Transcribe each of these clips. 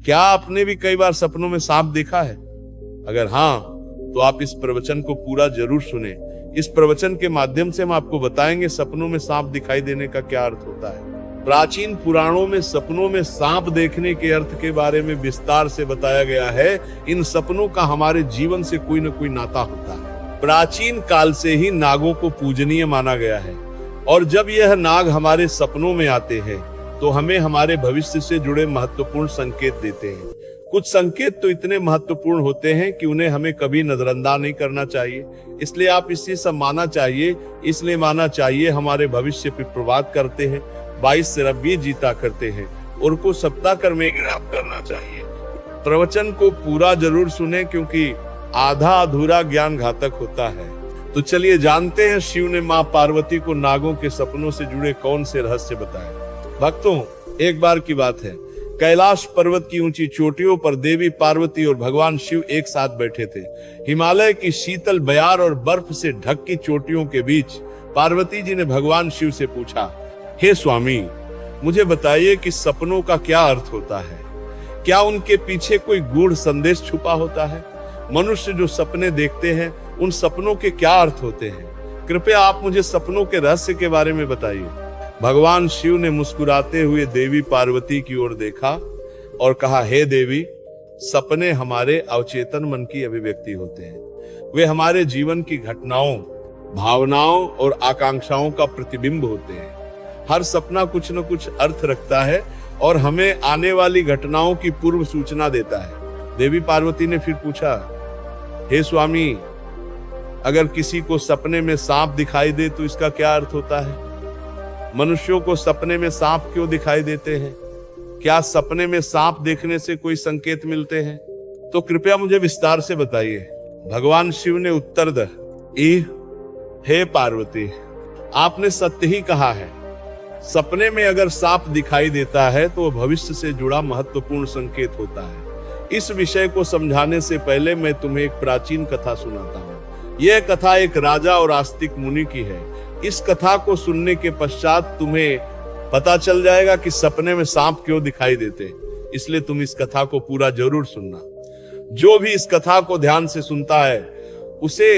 क्या आपने भी कई बार सपनों में सांप देखा है? अगर हाँ, तो आप इस प्रवचन को पूरा जरूर सुने। इस प्रवचन के माध्यम से हम आपको बताएंगे सपनों में सांप दिखाई देने का क्या अर्थ होता है। प्राचीन पुराणों में सपनों में सांप देखने के अर्थ के बारे में विस्तार से बताया गया है। इन सपनों का हमारे जीवन से कोई न कोई नाता होता है। प्राचीन काल से ही नागों को पूजनीय माना गया है, और जब यह नाग हमारे सपनों में आते हैं तो हमें हमारे भविष्य से जुड़े महत्वपूर्ण संकेत देते हैं। कुछ संकेत तो इतने महत्वपूर्ण होते हैं कि उन्हें हमें कभी नजरअंदाज नहीं करना चाहिए। इसलिए आप इसे सब माना चाहिए, इसलिए माना चाहिए हमारे भविष्य पर प्रभाव करते हैं, 22 से 20 जीता करते हैं और को सप्ताह में गिरफ्तार करना चाहिए। प्रवचन को पूरा जरूर सुने, क्योंकि आधा अधूरा ज्ञान घातक होता है। तो चलिए जानते हैं शिव ने मां पार्वती को नागों के सपनों से जुड़े कौन से रहस्य बताए। भक्तों, एक बार की बात है, कैलाश पर्वत की ऊंची चोटियों पर देवी पार्वती और भगवान शिव एक साथ बैठे थे। हिमालय की शीतल बयार और बर्फ से ढकी चोटियों के बीच पार्वती जी ने भगवान शिव से पूछा, हे स्वामी, मुझे बताइए कि सपनों का क्या अर्थ होता है? क्या उनके पीछे कोई गूढ़ संदेश छुपा होता है? मनुष्य जो सपने देखते हैं, उन सपनों के क्या अर्थ होते हैं? कृपया आप मुझे सपनों के रहस्य के बारे में बताइए। भगवान शिव ने मुस्कुराते हुए देवी पार्वती की ओर देखा और कहा, हे देवी, सपने हमारे अवचेतन मन की अभिव्यक्ति होते हैं। वे हमारे जीवन की घटनाओं, भावनाओं और आकांक्षाओं का प्रतिबिंब होते हैं। हर सपना कुछ न कुछ अर्थ रखता है और हमें आने वाली घटनाओं की पूर्व सूचना देता है। देवी पार्वती ने फिर पूछा, हे स्वामी, अगर किसी को सपने में सांप दिखाई दे तो इसका क्या अर्थ होता है? मनुष्यों को सपने में सांप क्यों दिखाई देते हैं? क्या सपने में सांप देखने से कोई संकेत मिलते हैं? तो कृपया मुझे विस्तार से बताइए। भगवान शिव ने उत्तर दिया, हे पार्वती, आपने सत्य ही कहा है। सपने में अगर सांप दिखाई देता है तो भविष्य से जुड़ा महत्वपूर्ण संकेत होता है। इस विषय को समझाने से पहले मैं तुम्हें एक प्राचीन कथा सुनाता हूँ। यह कथा एक राजा और आस्तिक मुनि की है। इस कथा को सुनने के पश्चात तुम्हें पता चल जाएगा कि सपने में सांप क्यों दिखाई देते। इसलिए तुम इस कथा को पूरा जरूर सुनना। जो भी इस कथा को ध्यान से सुनता है, उसे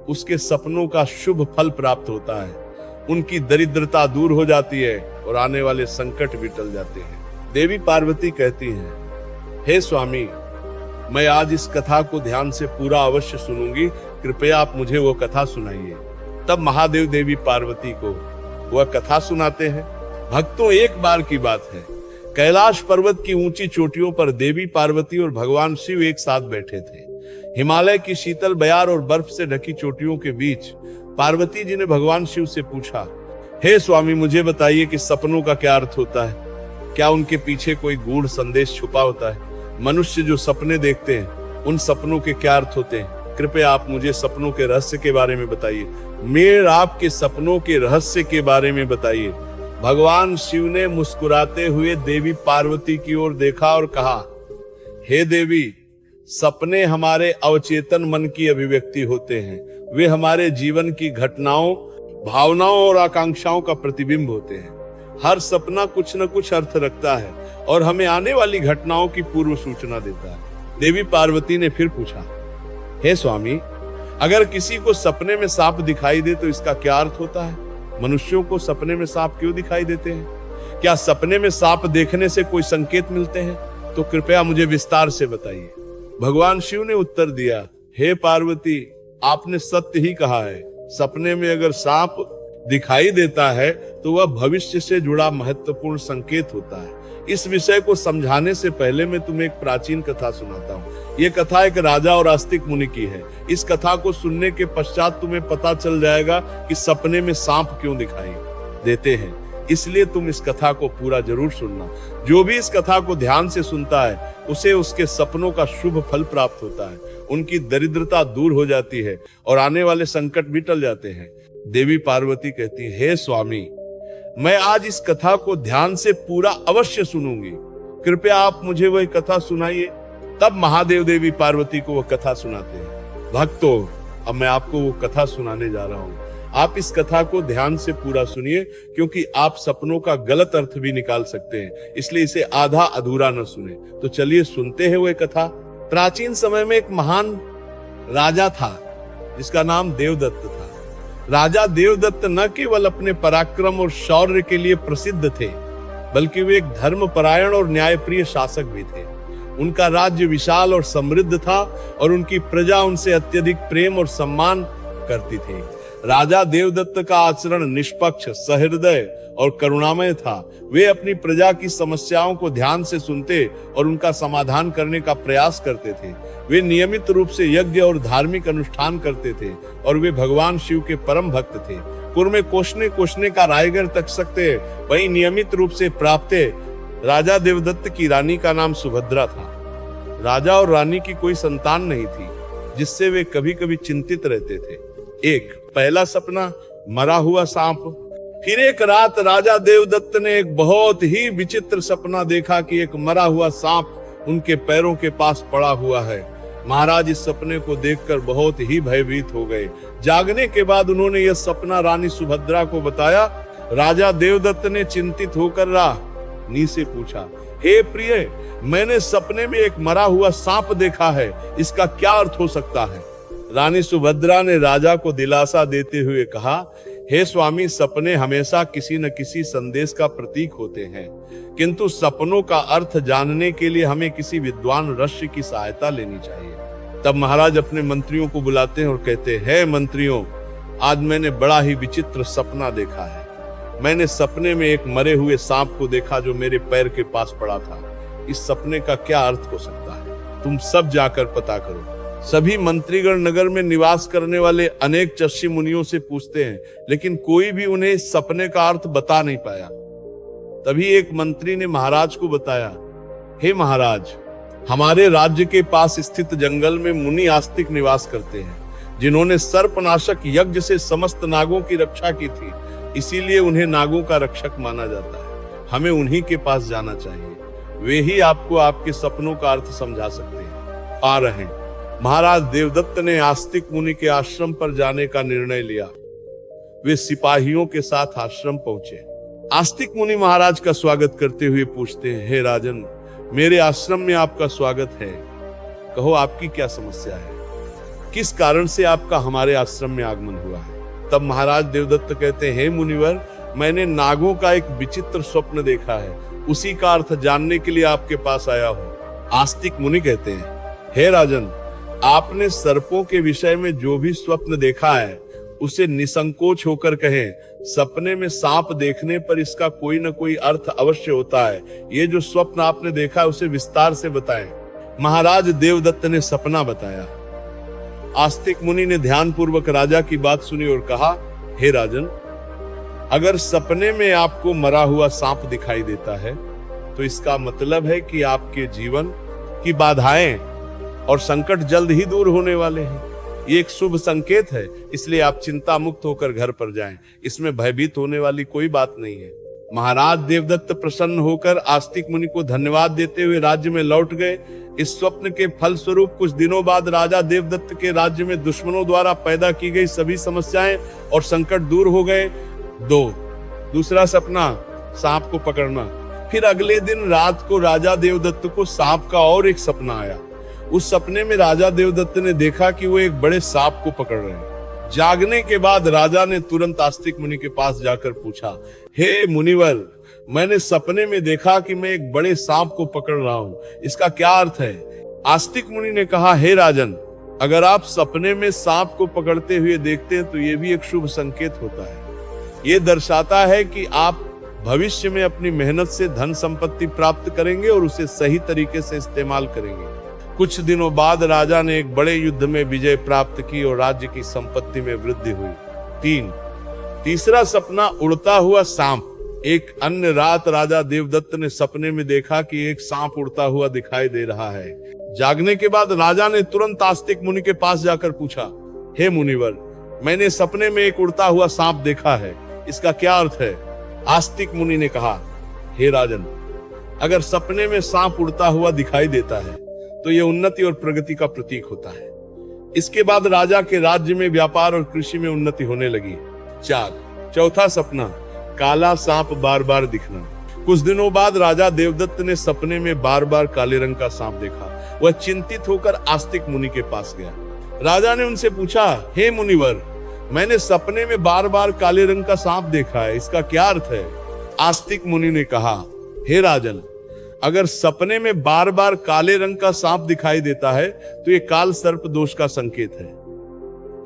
उसके सपनों का शुभ फल प्राप्त होता है। उनकी दरिद्रता दूर हो जाती है और आने वाले संकट भी टल जाते हैं। देवी पार्वती कहती हैं, हे स्वामी, मैं आज इस कथा को ध्यान से पूरा अवश्य सुनूंगी। कृपया आप मुझे वो कथा सुनाइए। तब महादेव देवी पार्वती को वह कथा सुनाते हैं। भक्तों, एक बार की बात है, कैलाश पर्वत की ऊंची चोटियों पर देवी पार्वती और भगवान शिव एक साथ बैठे थे। हिमालय की शीतल बयार और बर्फ से ढकी चोटियों के बीच पार्वती जी ने भगवान शिव से पूछा, हे स्वामी, मुझे बताइए कि सपनों का क्या अर्थ होता है? क्या उनके पीछे कोई गूढ़ संदेश छुपा होता है? मनुष्य जो सपने देखते हैं, उन सपनों के क्या अर्थ होते हैं? कृपया आप मुझे सपनों के रहस्य के बारे में बताइए। मेरे आपके सपनों के रहस्य के बारे में बताइए। भगवान शिव ने मुस्कुराते हुए देवी पार्वती की ओर देखा और कहा, हे देवी, सपने हमारे अवचेतन मन की अभिव्यक्ति होते हैं। वे हमारे जीवन की घटनाओं, भावनाओं और आकांक्षाओं का प्रतिबिंब होते हैं। हर सपना कुछ न कुछ अर्थ रखता है और हमें आने वाली घटनाओं की पूर्व सूचना देता है। देवी पार्वती ने फिर पूछा, हे स्वामी, अगर किसी को सपने में सांप दिखाई दे तो इसका क्या अर्थ होता है? मनुष्यों को सपने में सांप क्यों दिखाई देते हैं? क्या सपने में सांप देखने से कोई संकेत मिलते हैं? तो कृपया मुझे विस्तार से बताइए। भगवान शिव ने उत्तर दिया, हे पार्वती, आपने सत्य ही कहा है। सपने में अगर सांप दिखाई देता है तो वह भविष्य से जुड़ा महत्वपूर्ण संकेत होता है। इस विषय को समझाने से पहले मैं तुम्हें एक प्राचीन कथा सुनाता हूँ। ये कथा एक राजा और आस्तिक मुनि की है। इस कथा को सुनने के पश्चात तुम्हें पता चल जाएगा कि सपने में सांप क्यों दिखाई देते हैं। इसलिए तुम इस कथा को पूरा जरूर सुनना। जो भी इस कथा को ध्यान से सुनता है, उसे उसके सपनों का शुभ फल प्राप्त होता है। उनकी दरिद्रता दूर हो जाती है और आने वाले संकट भी टल जाते हैं। देवी पार्वती कहती है, हे स्वामी, मैं आज इस कथा को ध्यान से पूरा अवश्य सुनूंगी। कृपया आप मुझे वह कथा सुनाइए। तब महादेव देवी पार्वती को वह कथा सुनाते हैं। भक्तों, अब मैं आपको वो कथा सुनाने जा रहा हूँ। आप इस कथा को ध्यान से पूरा सुनिए, क्योंकि आप सपनों का गलत अर्थ भी निकाल सकते हैं, इसलिए इसे आधा अधूरा न सुने। तो चलिए सुनते हैं वो कथा। प्राचीन समय में एक महान राजा था जिसका नाम देवदत्त था। राजा देवदत्त न केवल अपने पराक्रम और शौर्य के लिए प्रसिद्ध थे, बल्कि वे एक धर्मपरायण और न्यायप्रिय शासक भी थे। उनका राज्य विशाल और समृद्ध था और उनकी प्रजा उनसे अत्यधिक प्रेम और सम्मान करती थी। राजा देवदत्त का आचरण निष्पक्ष, सहृदय और करुणामय था। वे अपनी प्रजा की समस्याओं को ध्यान से सुनते और उनका समाधान करने का प्रयास करते थे। वे नियमित रूप से यज्ञ और धार्मिक अनुष्ठान करते थे और वे भगवान शिव के परम भक्त थे। कुर में कोशने का रायगढ़ तक सकते वही नियमित रूप से प्राप्त राजा देवदत्त की रानी का नाम सुभद्रा था। राजा और रानी की कोई संतान नहीं थी, जिससे वे कभी कभी चिंतित रहते थे। एक पहला सपना, मरा हुआ सांप। फिर एक रात राजा देवदत्त ने एक बहुत ही विचित्र सपना देखा कि एक मरा हुआ सांप उनके पैरों के पास पड़ा हुआ है। महाराज इस सपने को देखकर बहुत ही भयभीत हो गए। जागने के बाद उन्होंने यह सपना रानी सुभद्रा को बताया। राजा देवदत्त ने चिंतित होकर रानी से पूछा, हे प्रिय, मैंने सपने में एक मरा हुआ सांप देखा है, इसका क्या अर्थ हो सकता है? रानी सुभद्रा ने राजा को दिलासा देते हुए कहा, हे स्वामी, सपने हमेशा किसी न किसी संदेश का प्रतीक होते हैं, किंतु सपनों का अर्थ जानने के लिए हमें किसी विद्वान ऋषि की सहायता लेनी चाहिए। तब महाराज अपने मंत्रियों को बुलाते हैं और कहते हैं, मंत्रियों, आज मैंने बड़ा ही विचित्र सपना देखा है। मैंने सपने में एक मरे हुए सांप को देखा जो मेरे पैर के पास पड़ा था। इस सपने का क्या अर्थ हो सकता है? तुम सब जाकर पता करो। सभी मंत्रीगण नगर में निवास करने वाले अनेक ऋषि मुनियों से पूछते हैं, लेकिन कोई भी उन्हें इस सपने का अर्थ बता नहीं पाया। तभी एक मंत्री ने महाराज को बताया, हे महाराज, हमारे राज्य के पास स्थित जंगल में मुनि आस्तिक निवास करते हैं, जिन्होंने सर्पनाशक यज्ञ से समस्त नागों की रक्षा की थी, इसीलिए उन्हें नागों का रक्षक माना जाता है। हमें उन्हीं के पास जाना चाहिए, वे ही आपको आपके सपनों का अर्थ समझा सकते हैं। आ रहे हैं। महाराज देवदत्त ने आस्तिक मुनि के आश्रम पर जाने का निर्णय लिया। वे सिपाहियों के साथ आश्रम पहुंचे। आस्तिक मुनि महाराज का स्वागत करते हुए पूछते हैं, हे राजन, मेरे आश्रम में आपका स्वागत है। कहो, आपकी क्या समस्या है? किस कारण से आपका हमारे आश्रम में आगमन हुआ है? तब महाराज देवदत्त कहते हैं, हे मुनिवर, मैंने नागों का एक विचित्र स्वप्न देखा है, उसी का अर्थ जानने के लिए आपके पास आया हूँ। आस्तिक मुनि कहते हैं, हे राजन, आपने सर्पों के विषय में जो भी स्वप्न देखा है उसे निसंकोच होकर कहें। सपने में सांप देखने पर इसका कोई न कोई अर्थ अवश्य होता है। ये जो स्वप्न आपने देखा है उसे विस्तार से बताएं। महाराज देवदत्त ने सपना बताया। आस्तिक मुनि ने ध्यानपूर्वक राजा की बात सुनी और कहा, हे राजन, अगर सपने में आपको मरा हुआ सांप दिखाई देता है तो इसका मतलब है कि आपके जीवन की बाधाएं और संकट जल्द ही दूर होने वाले हैं। ये एक शुभ संकेत है, इसलिए आप चिंता मुक्त होकर घर पर जाएं। इसमें भयभीत होने वाली कोई बात नहीं है। महाराज देवदत्त प्रसन्न होकर आस्तिक मुनि को धन्यवाद देते हुए राज्य में लौट गए। इस स्वप्न के फल स्वरूप कुछ दिनों बाद राजा देवदत्त के राज्य में दुश्मनों द्वारा पैदा की गई सभी समस्याएं और संकट दूर हो गए। दूसरा सपना, सांप को पकड़ना। फिर अगले दिन रात को राजा देवदत्त को सांप का और एक सपना आया। उस सपने में राजा देवदत्त ने देखा कि वो एक बड़े सांप को पकड़ रहे हैं। जागने के बाद राजा ने तुरंत आस्तिक मुनि के पास जाकर पूछा, हे मुनिवर, मैंने सपने में देखा कि मैं एक बड़े सांप को पकड़ रहा हूँ, इसका क्या अर्थ है? आस्तिक मुनि ने कहा, हे राजन, अगर आप सपने में सांप को पकड़ते हुए देखते हैं तो ये भी एक शुभ संकेत होता है। ये दर्शाता है कि आप भविष्य में अपनी मेहनत से धन संपत्ति प्राप्त करेंगे और उसे सही तरीके से इस्तेमाल करेंगे। कुछ दिनों बाद राजा ने एक बड़े युद्ध में विजय प्राप्त की और राज्य की संपत्ति में वृद्धि हुई। तीसरा सपना, उड़ता हुआ सांप। एक अन्य रात राजा देवदत्त ने सपने में देखा कि एक सांप उड़ता हुआ दिखाई दे रहा है। जागने के बाद राजा ने तुरंत आस्तिक मुनि के पास जाकर पूछा, हे मुनिवर, मैंने सपने में एक उड़ता हुआ सांप देखा है, इसका क्या अर्थ है? आस्तिक मुनि ने कहा, हे राजन, अगर सपने में सांप उड़ता हुआ दिखाई देता है तो यह उन्नति और प्रगति का प्रतीक होता है। इसके बाद राजा के राज्य में व्यापार और कृषि में उन्नति होने लगी। चौथा सपना, काला सांप बार बार दिखना। कुछ दिनों बाद राजा देवदत्त ने सपने में बार बार काले रंग का सांप देखा। वह चिंतित होकर आस्तिक मुनि के पास गया। राजा ने उनसे पूछा, हे मुनिवर, मैंने सपने में बार बार काले रंग का सांप देखा है, इसका क्या अर्थ है? आस्तिक मुनि ने कहा, हे राजन, अगर सपने में बार बार काले रंग का सांप दिखाई देता है तो ये काल सर्प दोष का संकेत है।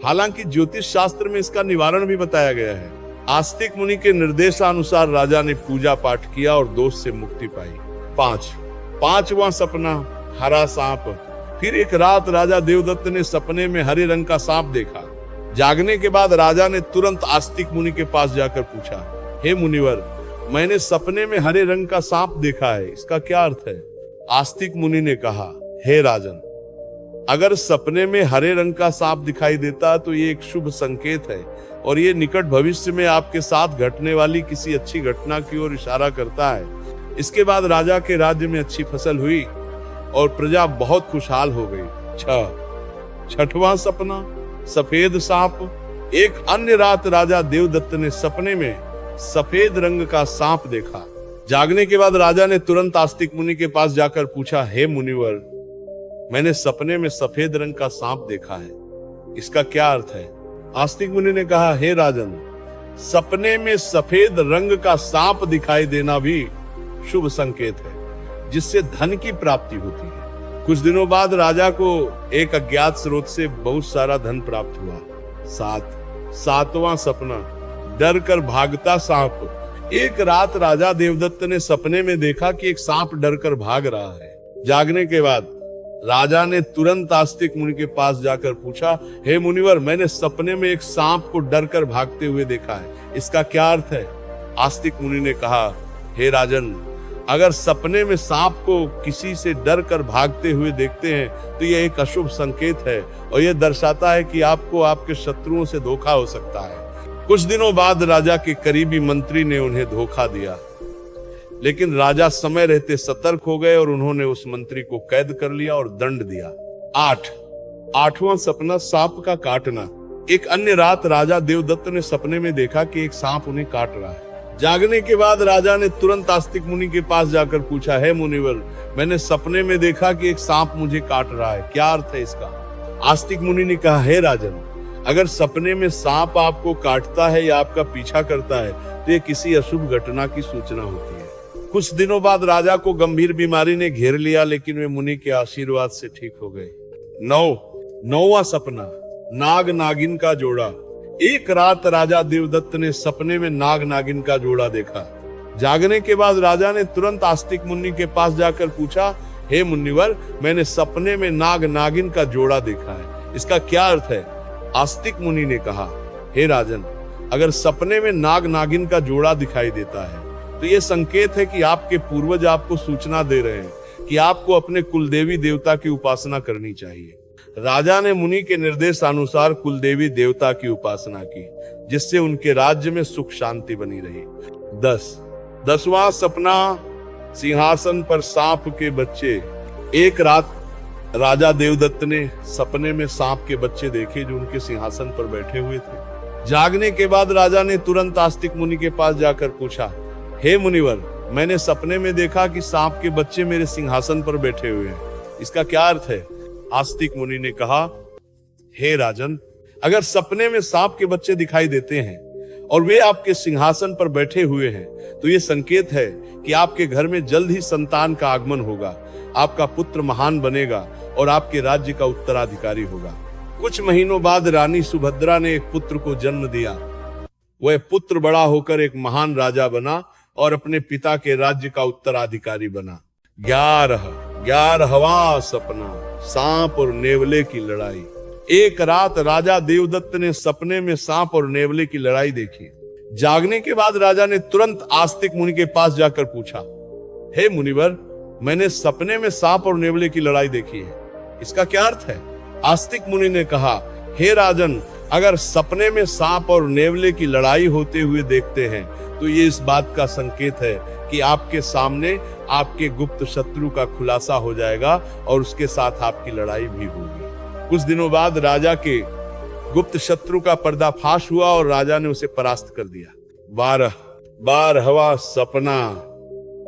हालांकि ज्योतिष शास्त्र में इसका निवारण भी बताया गया है। आस्तिक मुनि के निर्देशानुसार राजा ने पूजा पाठ किया और दोष से मुक्ति पाई। पांचवा सपना, हरा सांप। फिर एक रात राजा देवदत्त ने सपने में हरे रंग का सांप देखा। जागने के बाद राजा ने तुरंत आस्तिक मुनि के पास जाकर पूछा, हे मुनिवर, मैंने सपने में हरे रंग का सांप देखा है, इसका क्या अर्थ है? आस्तिक मुनि ने कहा, हे राजन, अगर सपने में हरे रंग का सांप दिखाई देता तो ये एक शुभ संकेत है और ये निकट भविष्य में आपके साथ घटने वाली किसी अच्छी घटना की ओर इशारा करता है। इसके बाद राजा के राज्य में अच्छी फसल हुई और प्रजा बहुत खुशहाल हो गई। छठवां सपना, सफेद सांप। एक अन्य रात राजा देवदत्त ने सपने में सफेद रंग का सांप देखा। जागने के बाद राजा ने तुरंत आस्तिक मुनि के पास जाकर पूछा, हे मुनिवर, मैंने सपने में सफेद रंग का सांप देखा है, इसका क्या अर्थ है? आस्तिक मुनि ने कहा, हे राजन, सपने में सफेद रंग का सांप दिखाई देना भी शुभ संकेत है, जिससे धन की प्राप्ति होती है। कुछ दिनों बाद राजा को एक अज्ञात स्रोत से बहुत सारा धन प्राप्त हुआ। सातवां सपना, डर कर भागता सांप। एक रात राजा देवदत्त ने सपने में देखा कि एक सांप डर कर भाग रहा है। जागने के बाद राजा ने तुरंत आस्तिक मुनि के पास जाकर पूछा, हे मुनिवर, मैंने सपने में एक सांप को डर कर भागते हुए देखा है, इसका क्या अर्थ है? आस्तिक मुनि ने कहा, हे राजन, अगर सपने में सांप को किसी से डर कर भागते हुए देखते हैं तो यह एक अशुभ संकेत है और यह दर्शाता है कि आपको आपके शत्रुओं से धोखा हो सकता है। कुछ दिनों बाद राजा के करीबी मंत्री ने उन्हें धोखा दिया, लेकिन राजा समय रहते सतर्क हो गए और उन्होंने उस मंत्री को कैद कर लिया और दंड दिया। आठवां सपना, सांप का काटना। एक अन्य रात राजा देवदत्त ने सपने में देखा कि एक सांप उन्हें काट रहा है। जागने के बाद राजा ने तुरंत आस्तिक मुनि के पास जाकर पूछा, हे मुनिवर, मैंने सपने में देखा कि एक सांप मुझे काट रहा है, क्या अर्थ है इसका? आस्तिक मुनि ने कहा, हे राजन, अगर सपने में सांप आपको काटता है या आपका पीछा करता है तो ये किसी अशुभ घटना की सूचना होती है। कुछ दिनों बाद राजा को गंभीर बीमारी ने घेर लिया, लेकिन वे मुनि के आशीर्वाद से ठीक हो गए। नौवां सपना, नाग नागिन का जोड़ा। एक रात राजा देवदत्त ने सपने में नाग नागिन का जोड़ा देखा। जागने के बाद राजा ने तुरंत आस्तिक मुनि के पास जाकर पूछा, हे मुनिवर, मैंने सपने में नाग नागिन का जोड़ा देखा है, इसका क्या अर्थ है? आस्तिक मुनि ने कहा, हे राजन, अगर सपने में नाग नागिन का जोड़ा दिखाई देता है तो यह संकेत है कि आपके पूर्वज आपको सूचना दे रहे हैं कि आपको अपने कुलदेवी देवता की उपासना करनी चाहिए। राजा ने मुनि के निर्देशानुसार कुलदेवी देवता की उपासना की, जिससे उनके राज्य में सुख शांति बनी रही। 10वां सपना, सिंहासन पर सांप के बच्चे। एक रात राजा देवदत्त ने सपने में सांप के बच्चे देखे जो उनके सिंहासन पर बैठे हुए थे। जागने के बाद राजा ने तुरंत आस्तिक मुनि के पास जाकर पूछा, हे मुनिवर, मैंने सपने में देखा कि सांप के बच्चे मेरे सिंहासन पर बैठे हुए हैं, इसका क्या अर्थ है? आस्तिक मुनि ने कहा, हे राजन, अगर सपने में सांप के बच्चे दिखाई देते हैं और वे आपके सिंहासन पर बैठे हुए हैं तो ये संकेत है कि आपके घर में जल्द ही संतान का आगमन होगा, आपका पुत्र महान बनेगा और आपके राज्य का उत्तराधिकारी होगा। कुछ महीनों बाद रानी सुभद्रा ने एक पुत्र को जन्म दिया। वह पुत्र बड़ा होकर एक महान राजा बना और अपने पिता के राज्य का उत्तराधिकारी बना। 11वां सपना, सांप और नेवले की लड़ाई। एक रात राजा देवदत्त ने सपने में सांप और नेवले की लड़ाई देखी। जागने के बाद राजा ने तुरंत आस्तिक मुनि के पास जाकर पूछा, हे मुनिवर, मैंने सपने में सांप और नेवले की लड़ाई देखी है, इसका क्या अर्थ है? आस्तिक मुनि ने कहा, हे राजन, अगर सपने में सांप और नेवले की लड़ाई होते हुए देखते हैं तो ये इस बात का संकेत है कि आपके सामने आपके गुप्त शत्रु का खुलासा हो जाएगा और उसके साथ आपकी लड़ाई भी होगी। कुछ दिनों बाद राजा के गुप्त शत्रु का पर्दाफाश हुआ और राजा ने उसे परास्त कर दिया। 12वां सपना,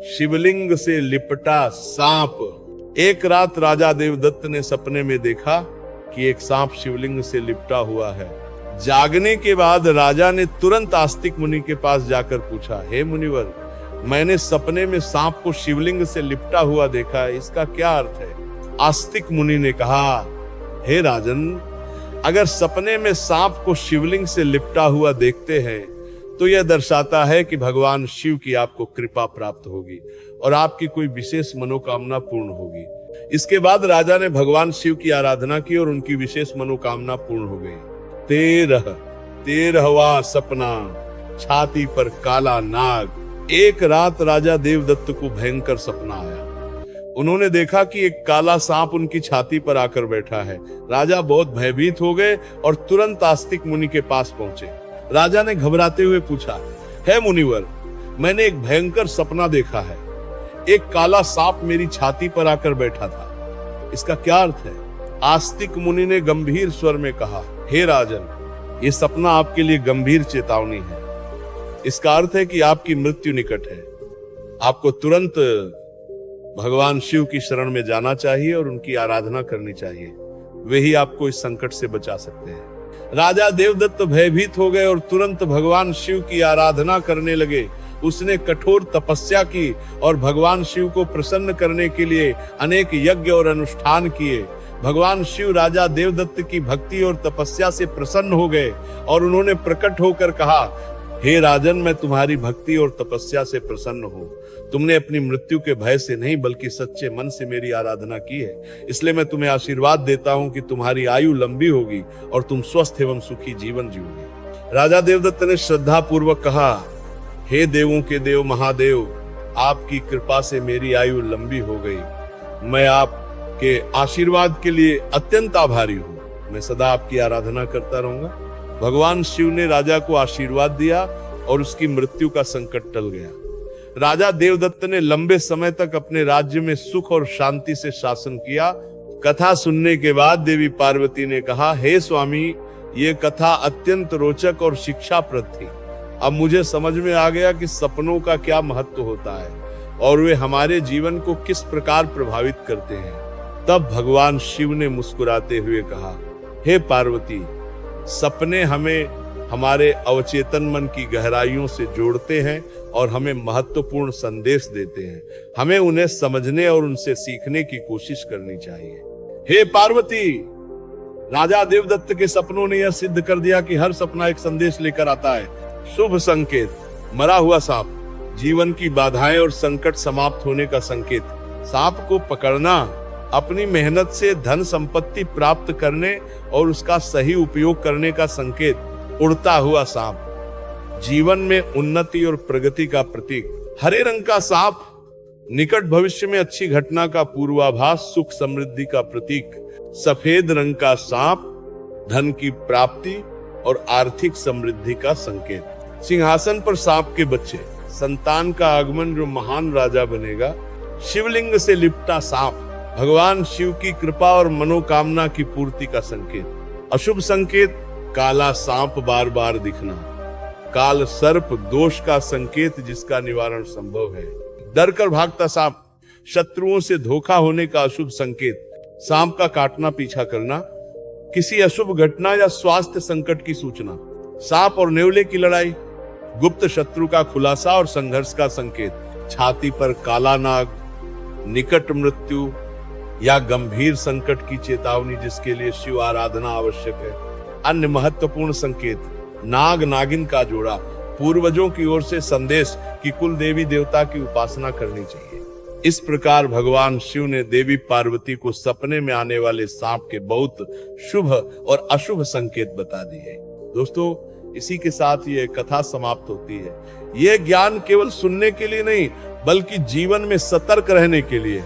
शिवलिंग से लिपटा सांप। एक रात राजा देवदत्त ने सपने में देखा कि एक सांप शिवलिंग से लिपटा हुआ है। जागने के बाद राजा ने तुरंत आस्तिक मुनि के पास जाकर पूछा, हे मुनिवर, मैंने सपने में सांप को शिवलिंग से लिपटा हुआ देखा है, इसका क्या अर्थ है? आस्तिक मुनि ने कहा, हे राजन, अगर सपने में सांप को शिवलिंग से लिपटा हुआ देखते हैं तो यह दर्शाता है कि भगवान शिव की आपको कृपा प्राप्त होगी और आपकी कोई विशेष मनोकामना पूर्ण होगी। इसके बाद राजा ने भगवान शिव की आराधना की और उनकी विशेष मनोकामना पूर्ण हो गई। 13वां सपना, छाती पर काला नाग। एक रात राजा देवदत्त को भयंकर सपना आया। उन्होंने देखा कि एक काला सांप उनकी छाती पर आकर बैठा है। राजा बहुत भयभीत हो गए और तुरंत आस्तिक मुनि के पास पहुंचे। राजा ने घबराते हुए पूछा, हे मुनिवर, मैंने एक भयंकर सपना देखा है। एक काला सांप मेरी छाती पर आकर बैठा था, इसका क्या अर्थ है? आस्तिक मुनि ने गंभीर स्वर में कहा, हे राजन, ये सपना आपके लिए गंभीर चेतावनी है। इसका अर्थ है कि आपकी मृत्यु निकट है। आपको तुरंत भगवान शिव की शरण में जाना चाहिए और उनकी आराधना करनी चाहिए। वे ही आपको इस संकट से बचा सकते हैं। राजा देवदत्त भयभीत हो गए और तुरंत भगवान शिव की आराधना करने लगे। उसने कठोर तपस्या की और भगवान शिव को प्रसन्न करने के लिए अनेक यज्ञ और अनुष्ठान किए। भगवान शिव राजा देवदत्त की भक्ति और तपस्या से प्रसन्न हो गए और उन्होंने प्रकट होकर कहा, हे राजन, मैं तुम्हारी भक्ति और तपस्या से प्रसन्न हूँ। तुमने अपनी मृत्यु के भय से नहीं बल्कि सच्चे मन से मेरी आराधना की है, इसलिए मैं तुम्हें आशीर्वाद देता हूँ कि तुम्हारी आयु लंबी होगी और तुम स्वस्थ एवं सुखी जीवन जियोगे। राजा देवदत्त ने श्रद्धा पूर्वक कहा, हे देवों के देव महादेव, आपकी कृपा से मेरी आयु लंबी हो गई। मैं आपके आशीर्वाद के लिए अत्यंत आभारी हूँ। मैं सदा आपकी आराधना करता रहूंगा। भगवान शिव ने राजा को आशीर्वाद दिया और उसकी मृत्यु का संकट टल गया। राजा देवदत्त ने लंबे समय तक अपने राज्य में सुख और शांति से शासन किया। कथा सुनने के बाद देवी पार्वती ने कहा, हे स्वामी, ये कथा अत्यंत रोचक और शिक्षाप्रद थी। अब मुझे समझ में आ गया कि सपनों का क्या महत्व होता है और वे हमारे जीवन को किस प्रकार प्रभावित करते हैं। तब भगवान शिव ने मुस्कुराते हुए कहा, हे पार्वती, सपने हमें हमारे अवचेतन मन की गहराइयों से जोड़ते हैं और हमें महत्वपूर्ण संदेश देते हैं। हमें उन्हें समझने और उनसे सीखने की कोशिश करनी चाहिए। हे पार्वती, राजा देवदत्त के सपनों ने यह सिद्ध कर दिया कि हर सपना एक संदेश लेकर आता है। शुभ संकेत, मरा हुआ सांप, जीवन की बाधाएं और संकट समाप्त होने का संकेत। सांप को पकड़ना अपनी मेहनत से धन संपत्ति प्राप्त करने और उसका सही उपयोग करने का संकेत। उड़ता हुआ सांप, जीवन में उन्नति और प्रगति का प्रतीक। हरे रंग का सांप, निकट भविष्य में अच्छी घटना का पूर्वाभास, सुख समृद्धि का प्रतीक। सफेद रंग का सांप, धन की प्राप्ति और आर्थिक समृद्धि का संकेत। सिंहासन पर सांप के बच्चे, संतान का आगमन जो महान राजा बनेगा। शिवलिंग से लिपटा सांप, भगवान शिव की कृपा और मनोकामना की पूर्ति का संकेत। अशुभ संकेत, काला सांप बार बार दिखना, काल सर्प दोष का संकेत जिसका निवारण संभव है। डर कर भागता सांप, शत्रुओं से धोखा होने का अशुभ संकेत। सांप का काटना पीछा करना, किसी अशुभ घटना या स्वास्थ्य संकट की सूचना। सांप और नेवले की लड़ाई, गुप्त शत्रु का खुलासा और संघर्ष का संकेत। छाती पर काला नाग, निकट मृत्यु या गंभीर संकट की चेतावनी जिसके लिए शिव आराधना आवश्यक है। अन्य महत्वपूर्ण संकेत, नाग नागिन का जोड़ा, पूर्वजों की ओर से संदेश कि कुल देवी देवता की उपासना करनी चाहिए। इस प्रकार भगवान शिव ने देवी पार्वती को सपने में आने वाले सांप के बहुत शुभ और अशुभ संकेत बता दिए। दोस्तों, इसी के साथ ये कथा समाप्त होती है। यह ज्ञान केवल सुनने के लिए नहीं बल्कि जीवन में सतर्क रहने के लिए है।